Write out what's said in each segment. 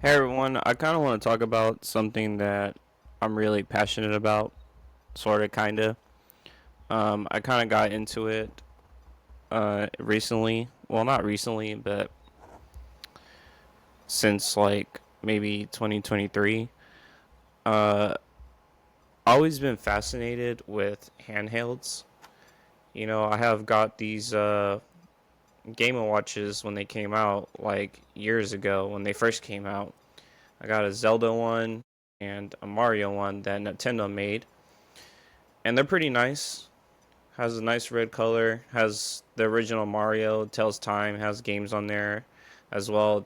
Hey everyone, I kind of want to talk about something that I'm really passionate about, sort of, kind of. I kind of got into it recently. Well, not recently, but since like maybe 2023. Uh, Always been fascinated with handhelds. I have got these Game & Watches when they came out, like years ago when they first came out. I got a Zelda one and a Mario one that Nintendo made, and they're pretty nice. Has a nice red color. Has the original Mario, tells time. Has games on there, as well.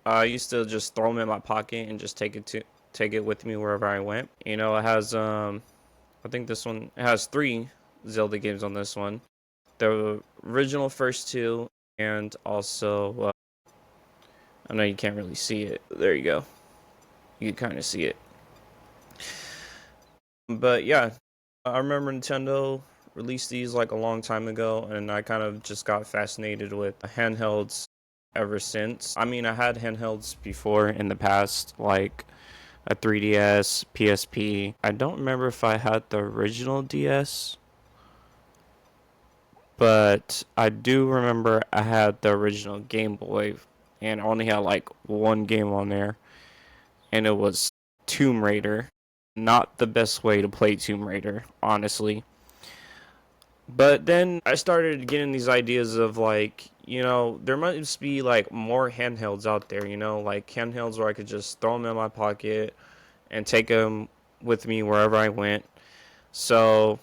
I used to just throw them in my pocket and just take it with me wherever I went. It has I think this one it has three Zelda games on this one. The original first two, and also I know you can't really see it. There you go. You can kind of see it. But yeah, I remember Nintendo released these like a long time ago, and I kind of just got fascinated with handhelds ever since. I mean, I had handhelds before in the past, like a 3DS, PSP. I don't remember if I had the original DS, but I do remember I had the original Game Boy, and I only had like one game on there, and it was Tomb Raider. Not the best way to play Tomb Raider, honestly. But then I started getting these ideas of like, there must be like more handhelds out there, like handhelds where I could just throw them in my pocket and take them with me wherever I went. So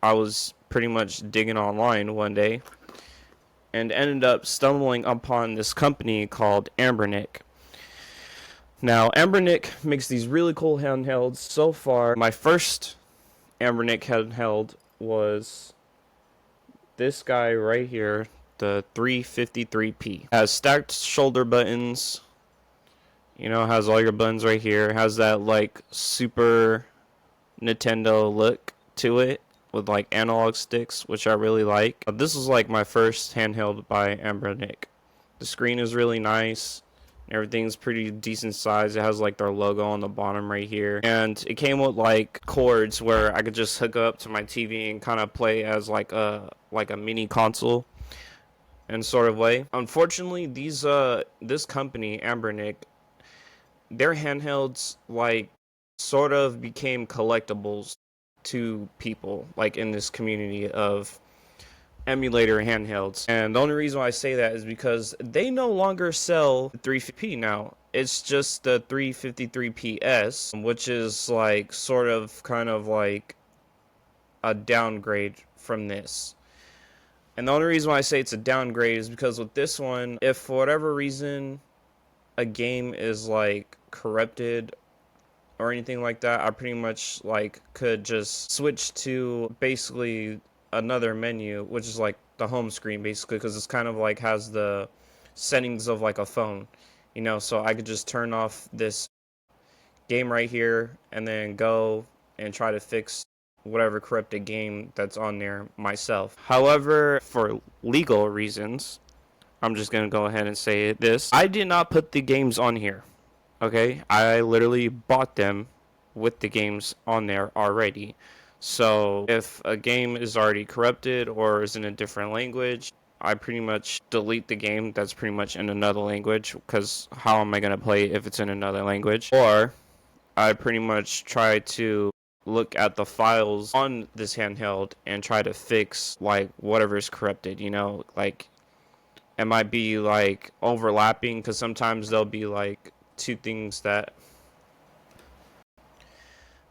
I was pretty much digging online one day and ended up stumbling upon this company called Ambernick. Now, Ambernick makes these really cool handhelds. So far, my first Ambernick handheld was this guy right here, the 353P. Has stacked shoulder buttons, has all your buttons right here. Has that like super Nintendo look to it with like analog sticks, which I really like. This is like my first handheld by Ambernick. The screen is really nice. Everything's pretty decent size. It has like their logo on the bottom right here. And it came with like cords where I could just hook up to my TV and kind of play as like a mini console in sort of way. Unfortunately, this company, Ambernick, their handhelds like sort of became collectibles to people like in this community of emulator handhelds. And the only reason why I say that is because they no longer sell 350p now. It's just the 353PS, which is like sort of kind of like a downgrade from this. And the only reason why I say it's a downgrade is because with this one, if for whatever reason a game is like corrupted or anything like that, I pretty much like could just switch to basically another menu, which is like the home screen basically, because it's kind of like has the settings of like a phone, so I could just turn off this game right here and then go and try to fix whatever corrupted game that's on there myself. However, for legal reasons, I'm just going to go ahead and say this. I did not put the games on here. Okay? I literally bought them with the games on there already. So if a game is already corrupted or is in a different language, I pretty much delete the game that's pretty much in another language, because how am I going to play it if it's in another language? Or I pretty much try to look at the files on this handheld and try to fix like whatever is corrupted, like it might be like overlapping, because sometimes there'll be like two things that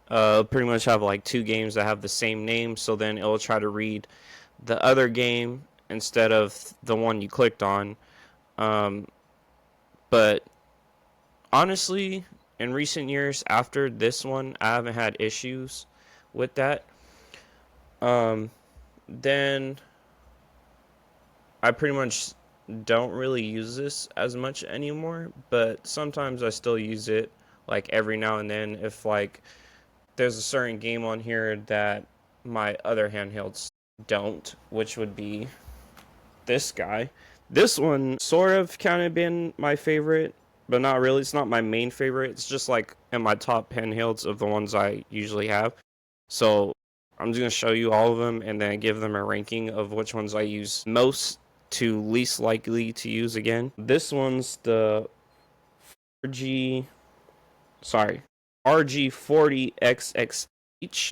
pretty much have like two games that have the same name, so then it'll try to read the other game instead of the one you clicked on. um, but honestly, in recent years after this one, I haven't had issues with that. um, then I pretty much don't really use this as much anymore, but sometimes I still use it like every now and then if like there's a certain game on here that my other handhelds don't, which would be this guy, This one sort of kind of been my favorite, but not really. It's not my main favorite. It's just like in my top handhelds of the ones I usually have. So I'm just going to show you all of them and then give them a ranking of which ones I use most to least likely to use again. This one's the RG, sorry, RG40XXH.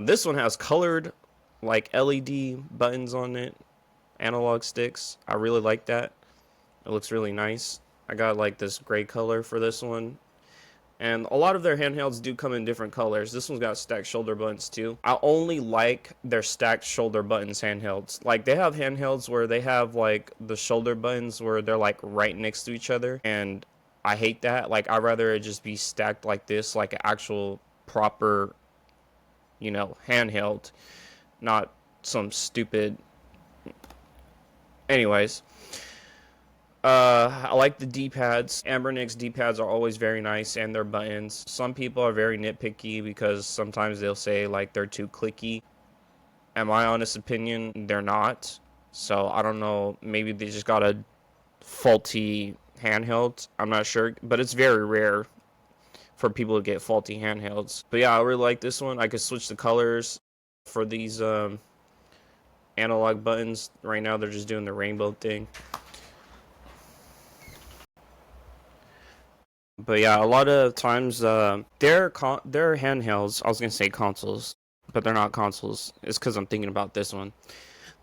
This one has colored like LED buttons on it, analog sticks. I really like that. It looks really nice. I got like this gray color for this one. And a lot of their handhelds do come in different colors. This one's got stacked shoulder buttons too. I only like their stacked shoulder buttons handhelds. Like they have handhelds where they have like the shoulder buttons where they're like right next to each other. And I hate that. Like I'd rather it just be stacked like this, like an actual proper, handheld. Not some stupid. Anyways. I like the D-pads. Ambernick's D-pads are always very nice, and their buttons. Some people are very nitpicky because sometimes they'll say like they're too clicky. In my honest opinion, they're not. So I don't know, maybe they just got a faulty handheld. I'm not sure, but it's very rare for people to get faulty handhelds. But yeah, I really like this one. I could switch the colors for these analog buttons. Right now they're just doing the rainbow thing. But yeah, a lot of times they're handhelds. I was gonna say consoles, but they're not consoles. It's because I'm thinking about this one.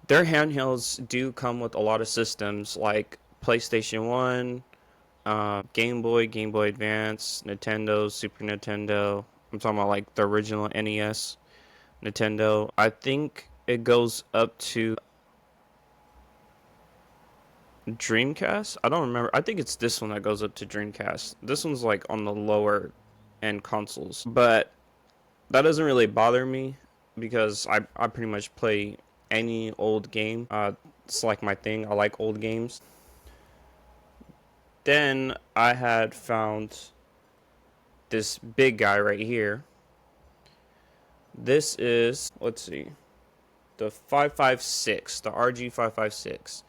Their handhelds do come with a lot of systems like PlayStation 1, Game Boy, Game Boy Advance, Nintendo, Super Nintendo. I'm talking about like the original NES, Nintendo. I think it goes up to Dreamcast? I don't remember. I think it's this one that goes up to Dreamcast. This one's like on the lower end consoles. But that doesn't really bother me because I pretty much play any old game. It's like my thing. I like old games. Then I had found this big guy right here. This is, let's see, the 556, the RG556.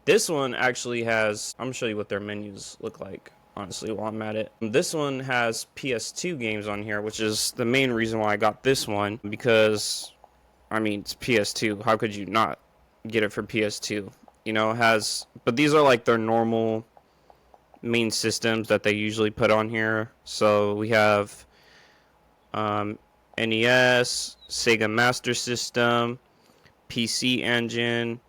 This one actually has, I'm going to show you what their menus look like, honestly, while I'm at it. This one has PS2 games on here, which is the main reason why I got this one, because, I mean, it's PS2. How could you not get it for PS2? It has, but these are like their normal main systems that they usually put on here. So we have NES, Sega Master System, PC Engine,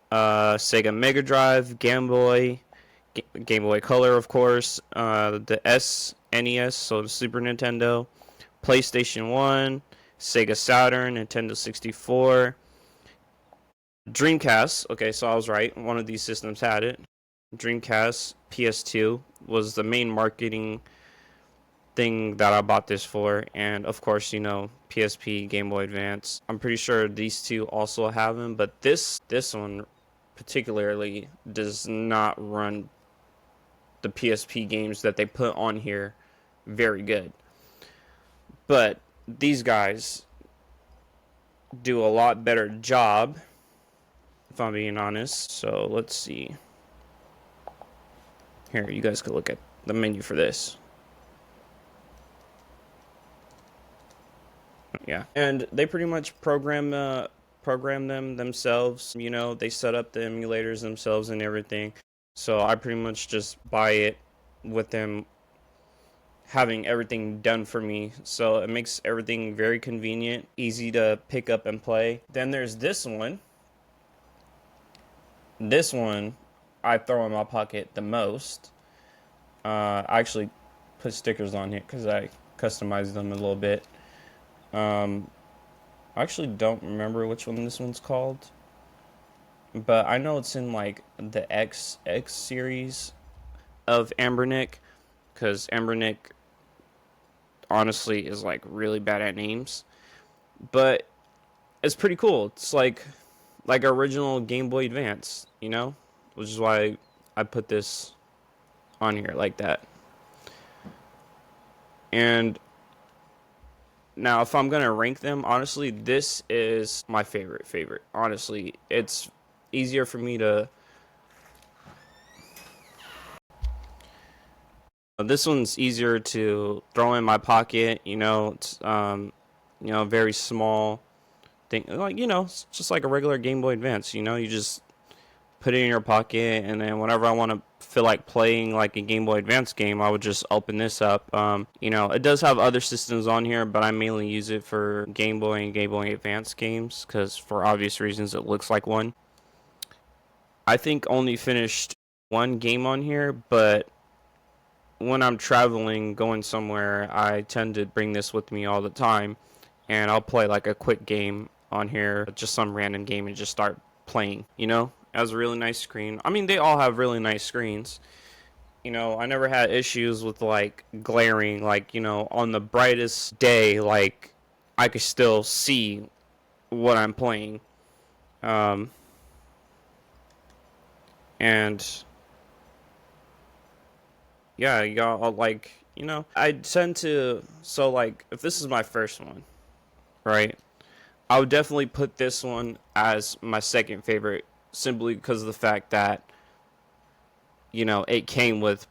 Sega Mega Drive, Game Boy Color, of course, the SNES, so the Super Nintendo, PlayStation 1, Sega Saturn, Nintendo 64, Dreamcast. Okay, so I was right. One of these systems had it. Dreamcast, PS2 was the main marketing thing that I bought this for, and of course, PSP, Game Boy Advance. I'm pretty sure these two also have them, but this one particularly does not run the PSP games that they put on here very good. But these guys do a lot better job, if I'm being honest. So let's see. Here, you guys could look at the menu for this. Yeah, and they pretty much program them themselves. They set up the emulators themselves and everything. So I pretty much just buy it with them having everything done for me. So it makes everything very convenient, easy to pick up and play. Then there's this one. This one I throw in my pocket the most. I actually put stickers on here because I customized them a little bit. I actually don't remember which one this one's called, but I know it's in like the XX series of Ambernick, because Ambernick honestly is like really bad at names, but it's pretty cool. It's like original Game Boy Advance, which is why I put this on here like that. And now, if I'm going to rank them, honestly, this is my favorite. Honestly, it's easier for me to This one's easier to throw in my pocket. It's very small thing. Like it's just like a regular Game Boy Advance. You just put it in your pocket, and then whenever I want to feel like playing like a Game Boy Advance game, I would just open this up. It does have other systems on here, but I mainly use it for Game Boy and Game Boy Advance games because for obvious reasons it looks like one. I think only finished one game on here, but when I'm traveling, going somewhere, I tend to bring this with me all the time, and I'll play like a quick game on here, just some random game, and just start playing. It has a really nice screen. I mean, they all have really nice screens. I never had issues with like glaring, like on the brightest day, like I could still see what I'm playing. Um, and yeah, y'all like I tend to so like if this is my first one, right? I would definitely put this one as my second favorite simply because of the fact that it came with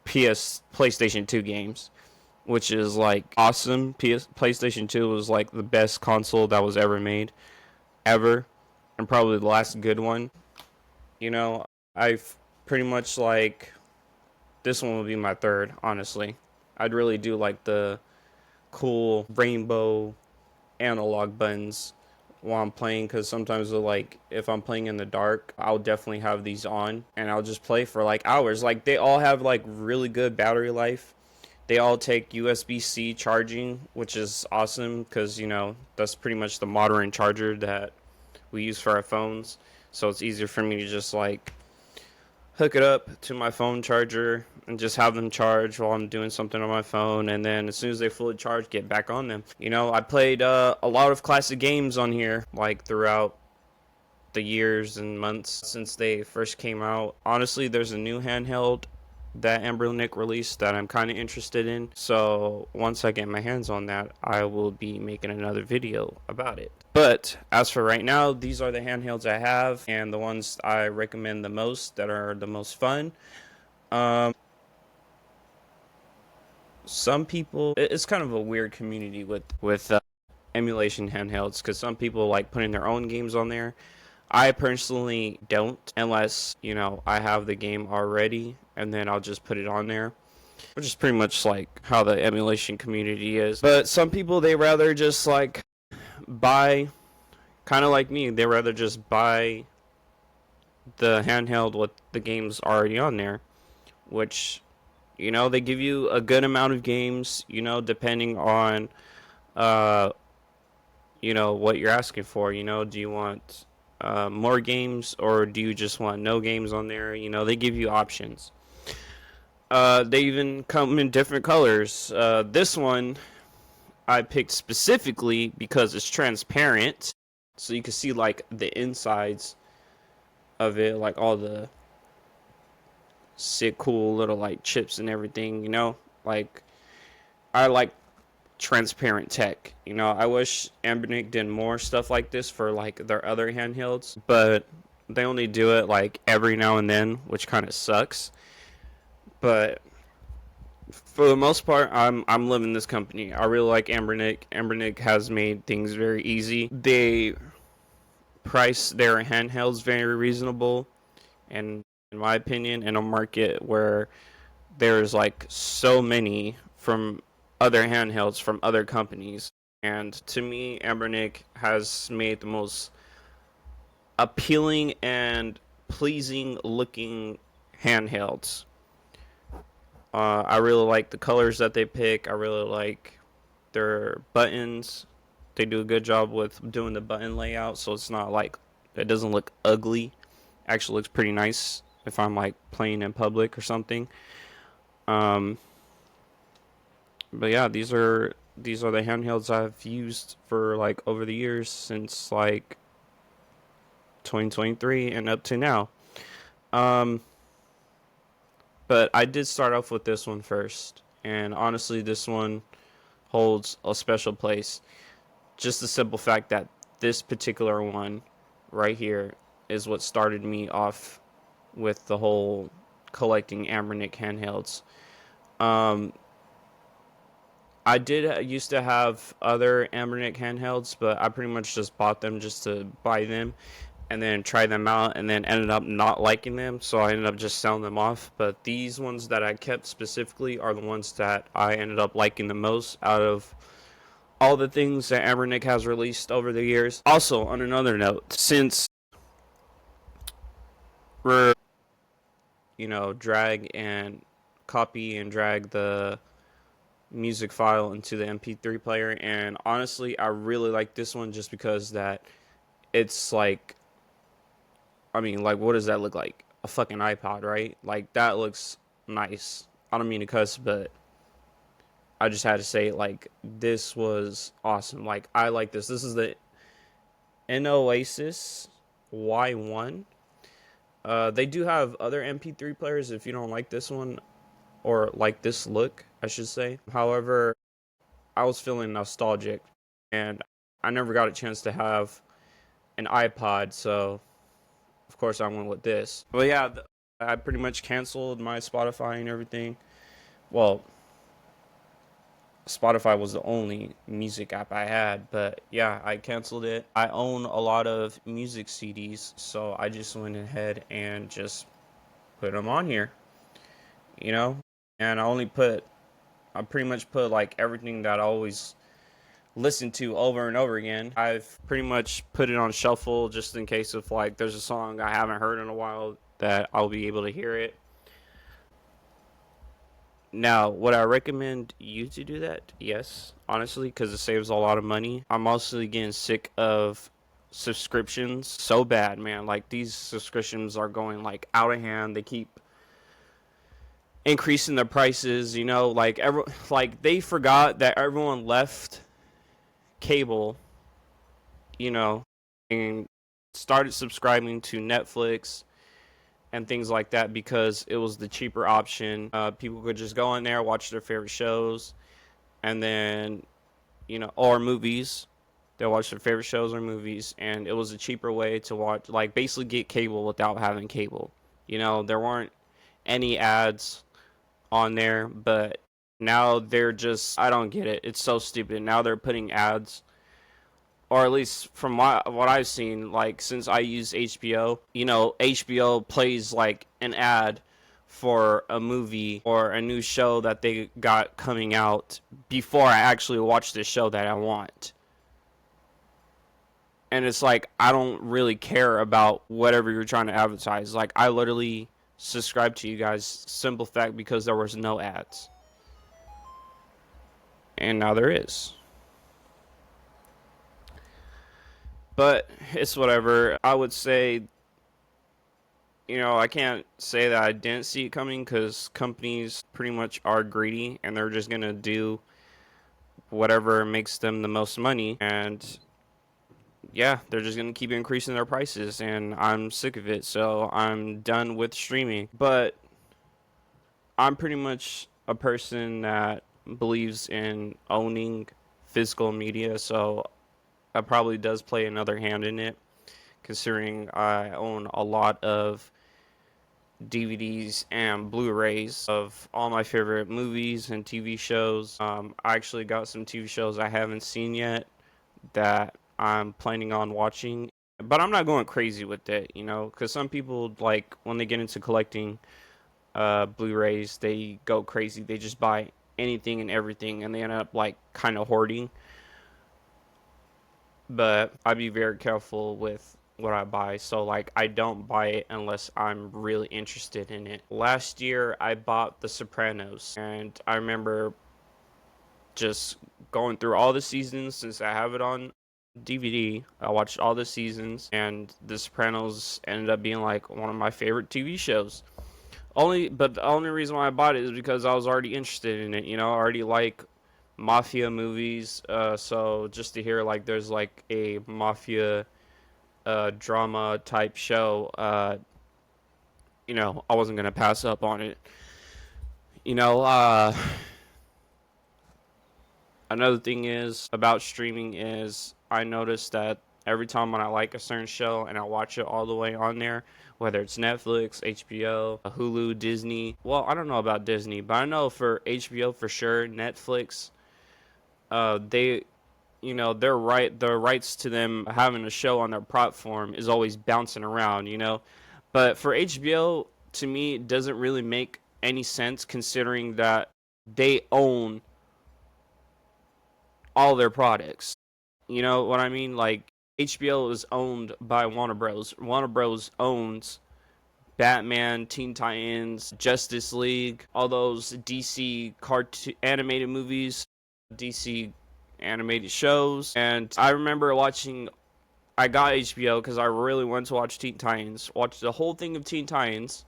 PlayStation 2 games, which is like awesome. PlayStation 2 was like the best console that was ever made ever, and probably the last good one. I've pretty much like this one would be my third, honestly. I'd really do like the cool rainbow analog buttons while I'm playing, because sometimes like if I'm playing in the dark, I'll definitely have these on and I'll just play for like hours. Like they all have like really good battery life. They all take USB-C charging, which is awesome because that's pretty much the modern charger that we use for our phones. So it's easier for me to just like hook it up to my phone charger and just have them charge while I'm doing something on my phone, and then as soon as they fully charge, get back on them. I played a lot of classic games on here, like throughout the years and months since they first came out. Honestly, there's a new handheld that Nick released that I'm kind of interested in. So once I get my hands on that, I will be making another video about it. But as for right now, these are the handhelds I have and the ones I recommend the most that are the most fun. Some people, it's kind of a weird community with emulation handhelds because some people like putting their own games on there. I personally don't unless, I have the game already and then I'll just put it on there, which is pretty much like how the emulation community is. But some people, they rather just like buy, kind of like me, they rather just buy the handheld with the games already on there, which, they give you a good amount of games, depending on, uh, what you're asking for. Do you want more games or do you just want no games on there? They give you options. They even come in different colors. This one I picked specifically because it's transparent, so you can see like the insides of it, like all the sick, cool little like chips and everything. Like I like transparent tech. I wish Ambernic did more stuff like this for like their other handhelds, but they only do it like every now and then, which kind of sucks. But for the most part, I'm loving this company. I really like Ambernic. Ambernic has made things very easy. They price their handhelds very reasonable, and in my opinion, in a market where there's like so many from other handhelds from other companies. And to me, Ambernic has made the most appealing and pleasing looking handhelds. I really like the colors that they pick. I really like their buttons. They do a good job with doing the button layout, so it's not like it doesn't look ugly. Actually looks pretty nice if I'm like playing in public or something. Um, but yeah, these are the handhelds I've used for like over the years since like 2023 and up to now. Um, but I did start off with this one first, and honestly, this one holds a special place. Just the simple fact that this particular one right here is what started me off with the whole collecting Ambernic handhelds. Um, I did used to have other Ambernic handhelds, but I pretty much just bought them just to buy them and then try them out and then ended up not liking them, so I ended up just selling them off. But these ones that I kept specifically are the ones that I ended up liking the most out of all the things that Ambernic has released over the years. Also, on another note, since we're, drag and copy and drag the music file into the MP3 player, and honestly, I really like this one just because that it's like, I mean, like, what does that look like? A fucking iPod, right? Like, that looks nice. I don't mean to cuss, but I just had to say, like, this was awesome. Like, I like this. This is the Oasis Y1. They do have other MP3 players if you don't like this one, or like this look, I should say. However, I was feeling nostalgic, and I never got a chance to have an iPod, so of course I went with this. But yeah, I pretty much canceled my Spotify and everything. Well, Spotify was the only music app I had, but yeah, I canceled it. I own a lot of music CDs, so I just went ahead and just put them on here, you know? And I pretty much put like everything that I always listen to over and over again. I've pretty much put it on shuffle just in case if like there's a song I haven't heard in a while that I'll be able to hear it. Now, would I recommend you to do that? Yes, honestly, because it saves a lot of money. I'm mostly getting sick of subscriptions so bad, man. Like these subscriptions are going like out of hand. They keep increasing their prices, like they forgot that everyone left cable, you know, and started subscribing to Netflix and things like that because it was the cheaper option. People could just go in there, watch their favorite shows, and then, or movies. They'll watch their favorite shows or movies, and it was a cheaper way to watch, like basically get cable without having cable. There weren't any ads on there, but now they're just, I don't get it. It's so stupid. Now they're putting ads, or at least from what I've seen, like since I use HBO, HBO plays like an ad for a movie or a new show that they got coming out before I actually watch the show that I want. And it's like, I don't really care about whatever you're trying to advertise. Like, I literally subscribe to you guys, simple fact, because there was no ads. And now there is. But it's whatever. I would say, I can't say that I didn't see it coming because companies pretty much are greedy and they're just going to do whatever makes them the most money. And yeah, they're just going to keep increasing their prices. And I'm sick of it. So I'm done with streaming. But I'm pretty much a person that believes in owning physical media. So that probably does play another hand in it, considering I own a lot of DVDs and Blu-rays of all my favorite movies and TV shows. I actually got some TV shows I haven't seen yet that I'm planning on watching, but I'm not going crazy with it, because some people, like, when they get into collecting Blu-rays, they go crazy. They just buy anything and everything, and they end up like kind of hoarding. But I'd be very careful with what I buy. So like I don't buy it unless I'm really interested in it. Last year I bought The Sopranos, and I remember just going through all the seasons since I have it on DVD. I watched all the seasons, and The Sopranos ended up being like one of my favorite TV shows. But the only reason why I bought it is because I was already interested in it. I already like mafia movies. So just to hear like there's like a mafia drama type show, I wasn't gonna pass up on it. You know, uh, Another thing is about streaming is I noticed that every time when I like a certain show and I watch it all the way on there whether it's Netflix, HBO, Hulu, Disney. Well, I don't know about Disney, but I know for HBO for sure, Netflix, they, their the rights to them having a show on their platform is always bouncing around. But for HBO, to me, it doesn't really make any sense considering that they own all their products. You know what I mean? Like, HBO is owned by Warner Bros. Warner Bros. Owns Batman, Teen Titans, Justice League, all those DC cartoon animated movies, DC animated shows. And I remember I got HBO because I really wanted to watch Teen Titans, watched the whole thing of Teen Titans.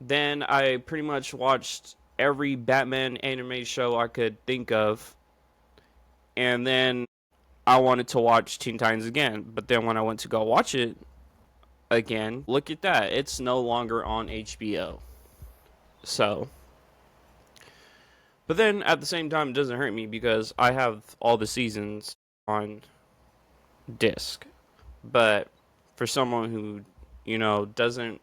Then I pretty much watched every Batman animated show I could think of. And then I wanted to watch Teen Titans again. But then when I went to go watch it again, look at that. It's no longer on HBO. So, but then at the same time, it doesn't hurt me because I have all the seasons on disc. But for someone who, doesn't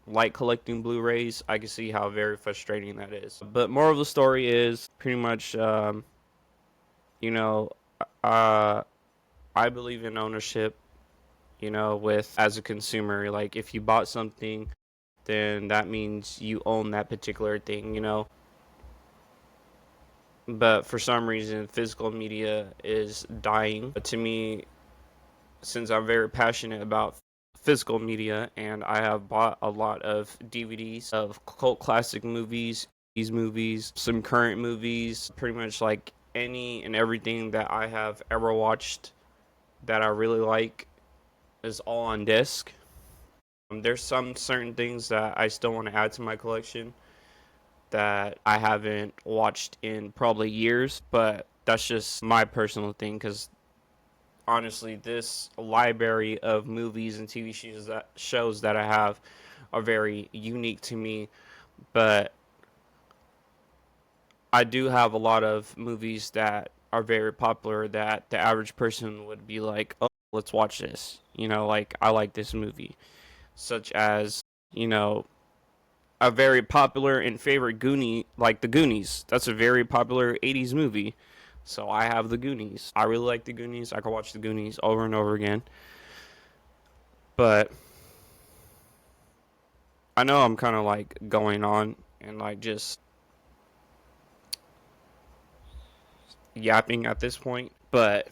like collecting Blu-rays, I can see how very frustrating that is. But moral of the story is pretty much, you know, uh, I believe in ownership, with as a consumer. Like, if you bought something, then that means you own that particular thing. But for some reason, physical media is dying. But to me, since I'm very passionate about physical media and I have bought a lot of DVDs of cult classic movies, these movies, some current movies, pretty much like any and everything that I have ever watched that I really like is all on disc. There's some certain things that I still want to add to my collection that I haven't watched in probably years, but that's just my personal thing because honestly, this library of movies and TV shows that I have are very unique to me. But I do have a lot of movies that are very popular that the average person would be like, "Oh, let's watch this." Like, I like this movie, such as you know a very popular and favorite Goonie, like The Goonies. That's a very popular '80s movie. So I have The Goonies. I really like The Goonies. I can watch The Goonies over and over again. But I know I'm kind of like going on and like just yapping at this point. But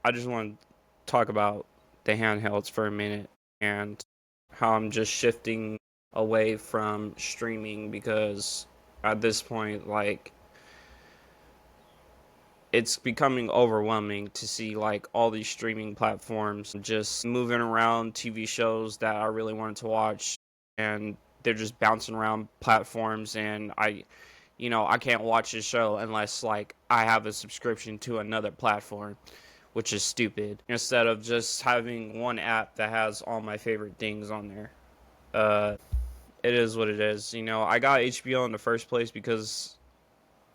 I just want to talk about the handhelds for a minute and how I'm just shifting away from streaming because at this point, like, it's becoming overwhelming to see like all these streaming platforms just moving around TV shows that I really wanted to watch, and they're just bouncing around platforms, and I can't watch this show unless like I have a subscription to another platform, which is stupid. Instead of just having one app that has all my favorite things on there. It is what it is. I got HBO in the first place because,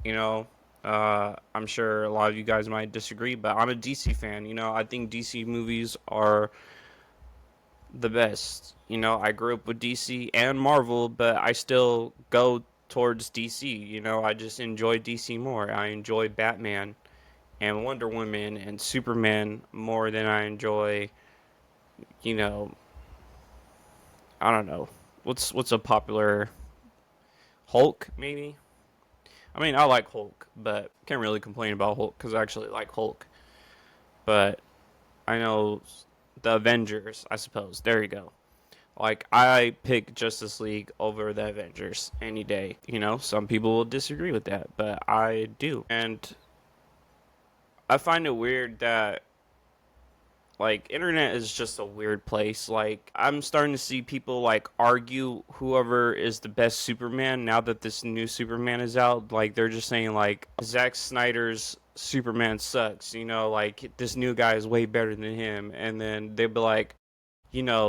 you know, I'm sure a lot of you guys might disagree, but I'm a DC fan. I think DC movies are the best. I grew up with DC and Marvel, but I still go towards DC. I just enjoy DC more. I enjoy Batman and Wonder Woman and Superman more than I enjoy, you know, I don't know. What's a popular Hulk maybe? I mean, I like Hulk, but can't really complain about Hulk because I actually like Hulk. But I know the Avengers, I suppose. There you go. Like, I pick Justice League over the Avengers any day. Some people will disagree with that, but I do. And I find it weird that, like, internet is just a weird place. Like, I'm starting to see people like argue whoever is the best Superman now that this new Superman is out. Like, they're just saying like Zack Snyder's Superman sucks, like this new guy is way better than him. And then they'd be like,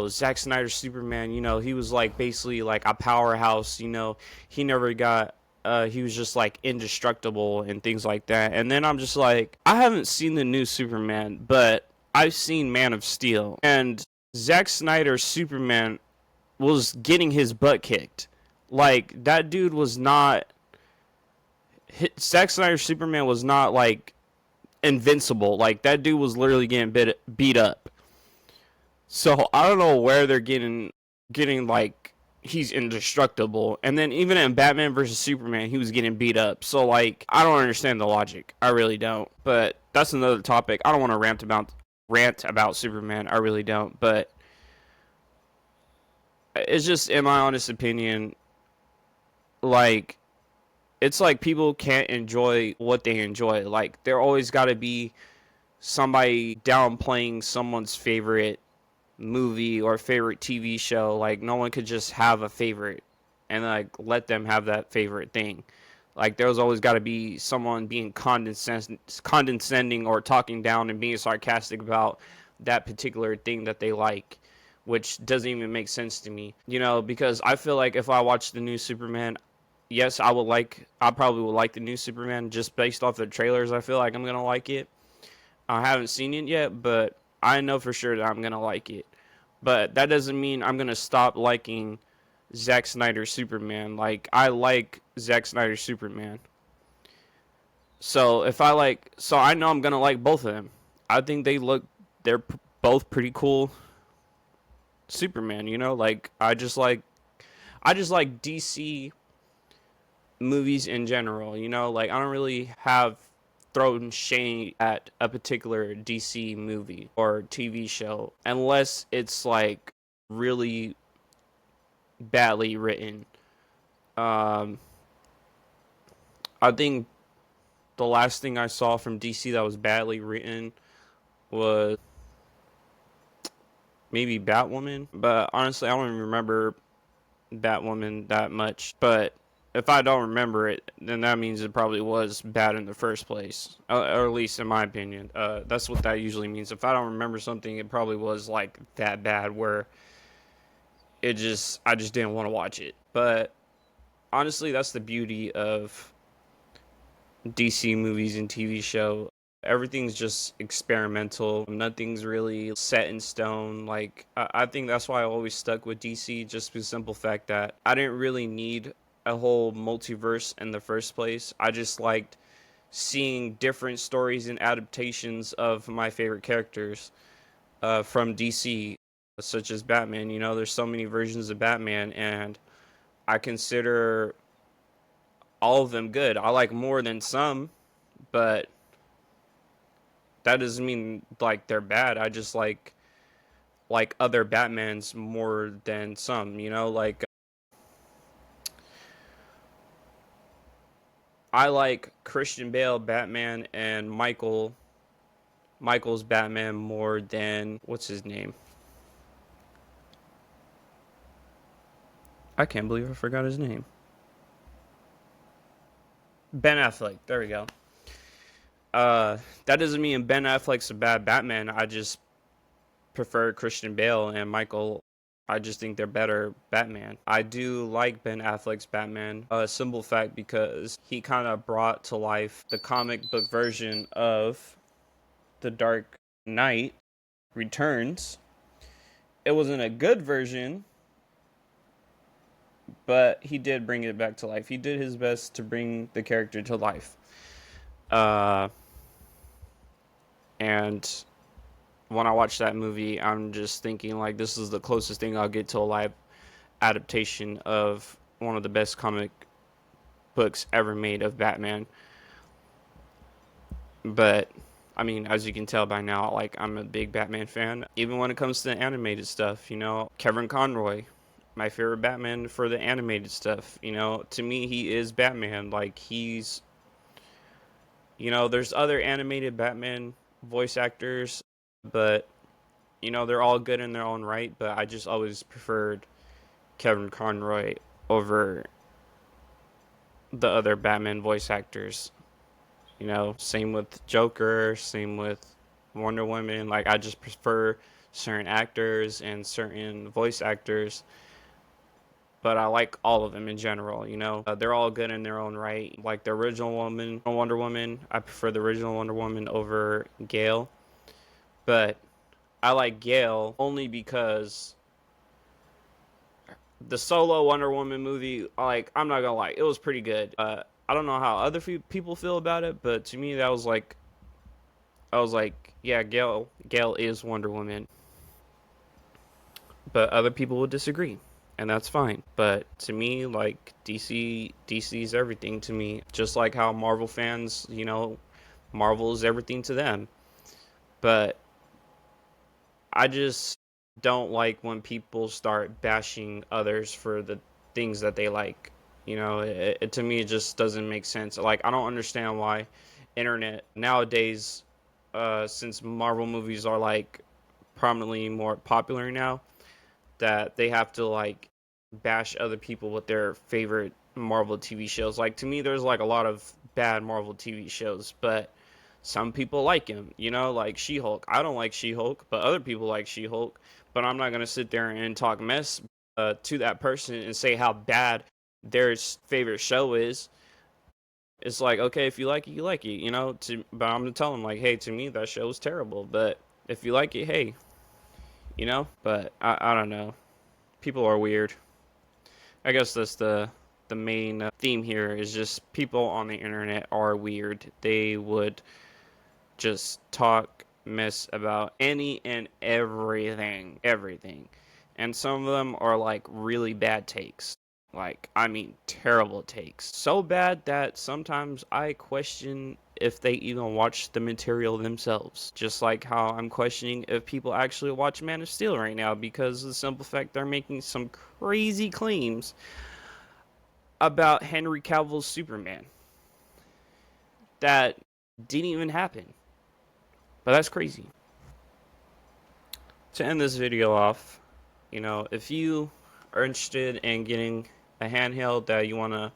Zack Snyder's Superman, he was like basically like a powerhouse, he never got he was just like indestructible and things like that. And then I'm just like, I haven't seen the new Superman, but I've seen Man of Steel, and Zack Snyder's Superman was getting his butt kicked. Like, that dude was not. Zack Snyder's Superman was not, like, invincible. Like, that dude was literally getting beat up. So I don't know where they're getting like he's indestructible. And then even in Batman versus Superman, he was getting beat up. So like I don't understand the logic. I really don't. But that's another topic. I don't want to rant about Superman. I really don't. But it's just in my honest opinion, like it's like people can't enjoy what they enjoy. Like there always got to be somebody downplaying someone's favorite movie or favorite TV show. Like no one could just have a favorite and like let them have that favorite thing. Like there's always got to be someone being condescending or talking down and being sarcastic about that particular thing that they like, which doesn't even make sense to me. You know, because I feel like if I watch the new Superman, yes, I probably would like the new Superman just based off the trailers. I feel like I'm gonna like it. I haven't seen it yet, but I know for sure that I'm gonna like it. But that doesn't mean I'm gonna stop liking Zack Snyder's Superman. Like I like Zack Snyder's Superman. So I know I'm gonna like both of them. I think they're both pretty cool Superman. You know, like I just like DC movies in general. You know, like I don't really have thrown shade at a particular DC movie or TV show unless it's like really badly written. Um, I think the last thing I saw from DC that was badly written was maybe Batwoman, but honestly, I don't even remember Batwoman that much. But if I don't remember it, then that means it probably was bad in the first place, or at least in my opinion. That's what that usually means. If I don't remember something, it probably was like that bad where I just didn't want to watch it. But honestly, that's the beauty of DC movies and TV show. Everything's just experimental. Nothing's really set in stone. Like I think that's why I always stuck with DC, just for the simple fact that I didn't really need a whole multiverse in the first place. I just liked seeing different stories and adaptations of my favorite characters from DC, such as Batman. You know, there's so many versions of Batman, and I consider all of them good. I like more than some, but that doesn't mean like they're bad. I just like other Batmans more than some, you know? Like I like Christian Bale Batman and Michael's Batman more than what's his name? I can't believe I forgot his name. Ben Affleck. There we go. That doesn't mean Ben Affleck's a bad Batman. I just prefer Christian Bale and Michael. I just think they're better Batman. I do like Ben Affleck's Batman. A simple fact because he kind of brought to life the comic book version of The Dark Knight Returns. It wasn't a good version, but he did bring it back to life. He did his best to bring the character to life. Uh, and when I watch that movie, I'm just thinking like this is the closest thing I'll get to a live adaptation of one of the best comic books ever made of Batman. But I mean, as you can tell by now, like I'm a big Batman fan. Even when it comes to the animated stuff, you know, Kevin Conroy, my favorite Batman for the animated stuff. You know, to me, he is Batman. Like he's, you know, there's other animated Batman voice actors, but you know they're all good in their own right. But I just always preferred Kevin Conroy over the other Batman voice actors. You know, same with Joker, same with Wonder Woman. Like, I just prefer certain actors and certain voice actors, but I like all of them in general. You know, they're all good in their own right. Like the original Wonder Woman, I prefer the original Wonder Woman over Gale, but I like Gale only because The solo Wonder Woman movie, like, I'm not gonna lie, it was pretty good. I don't know how other people feel about it, but to me, that was like, I was like, yeah, Gail is Wonder Woman. But other people would disagree, and that's fine. But to me, like, DC's everything to me. Just like how Marvel fans, Marvel is everything to them. But I just don't like when people start bashing others for the things that they like. To me, it just doesn't make sense. Like, I don't understand why internet nowadays, since Marvel movies are like prominently more popular now, that they have to like bash other people with their favorite Marvel TV shows. Like, to me, there's like a lot of bad Marvel TV shows, but some people like him, like She-Hulk. I don't like She-Hulk, but other people like She-Hulk. But I'm not gonna sit there and talk mess to that person and say how bad their favorite show is. It's like, okay, if you like it, you like it, but I'm gonna tell them like, hey, to me that show is terrible. But if you like it, hey, But I don't know. People are weird. I guess that's the main theme here is just people on the internet are weird. They would just talk mess about any and everything. And some of them are like really bad takes. Like, I mean, terrible takes. So bad that sometimes I question if they even watch the material themselves. Just like how I'm questioning if people actually watch Man of Steel right now because of the simple fact they're making some crazy claims about Henry Cavill's Superman that didn't even happen. But that's crazy. To end this video off, if you are interested in getting a handheld that you want to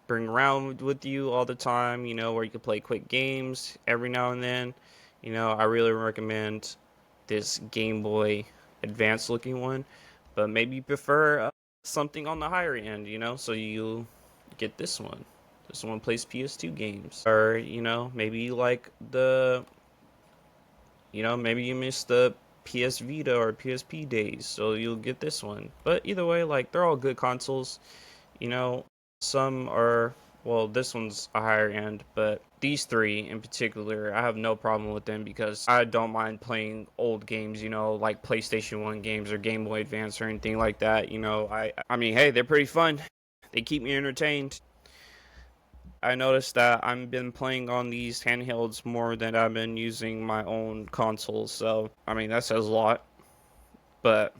bring around with you all the time, where you can play quick games every now and then, I really recommend this Game Boy Advance looking one. But maybe you prefer something on the higher end, so you get this one. This one plays PS2 games. Or, maybe you like maybe you missed the PS Vita or PSP days, so you'll get this one. But either way, like, they're all good consoles. You know, some are, well, this one's a higher end, but these three in particular, I have no problem with them because I don't mind playing old games, like PlayStation 1 games or Game Boy Advance or anything like that. I mean, hey, they're pretty fun. They keep me entertained. I noticed that I've been playing on these handhelds more than I've been using my own consoles. So, I mean, that says a lot. But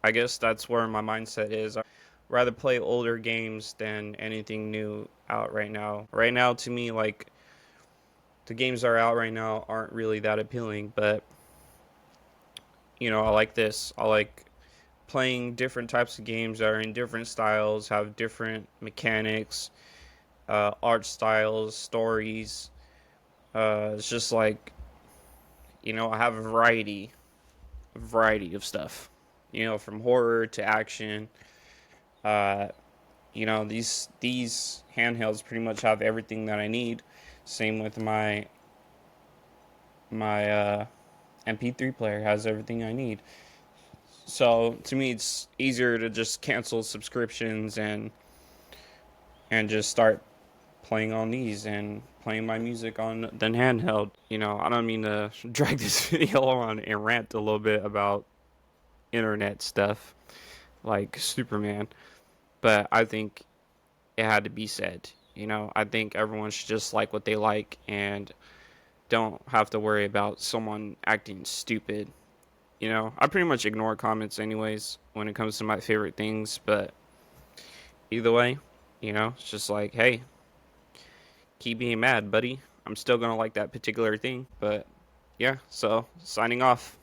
I guess that's where my mindset is. I'd rather play older games than anything new out right now. Right now, to me, like, the games that are out right now aren't really that appealing. But, I like this. I like playing different types of games that are in different styles, have different mechanics, art styles, stories. It's just like, I have a variety of stuff. From horror to action. Uh, these handhelds pretty much have everything that I need. Same with my MP3 player has everything I need. So to me, it's easier to just cancel subscriptions and just start playing on these and playing my music on the handheld. I don't mean to drag this video on and rant a little bit about internet stuff like Superman, but I think it had to be said. I think everyone should just like what they like and don't have to worry about someone acting stupid. I pretty much ignore comments anyways when it comes to my favorite things, but either way, it's just like, hey, keep being mad, buddy. I'm still gonna like that particular thing, but yeah, so signing off.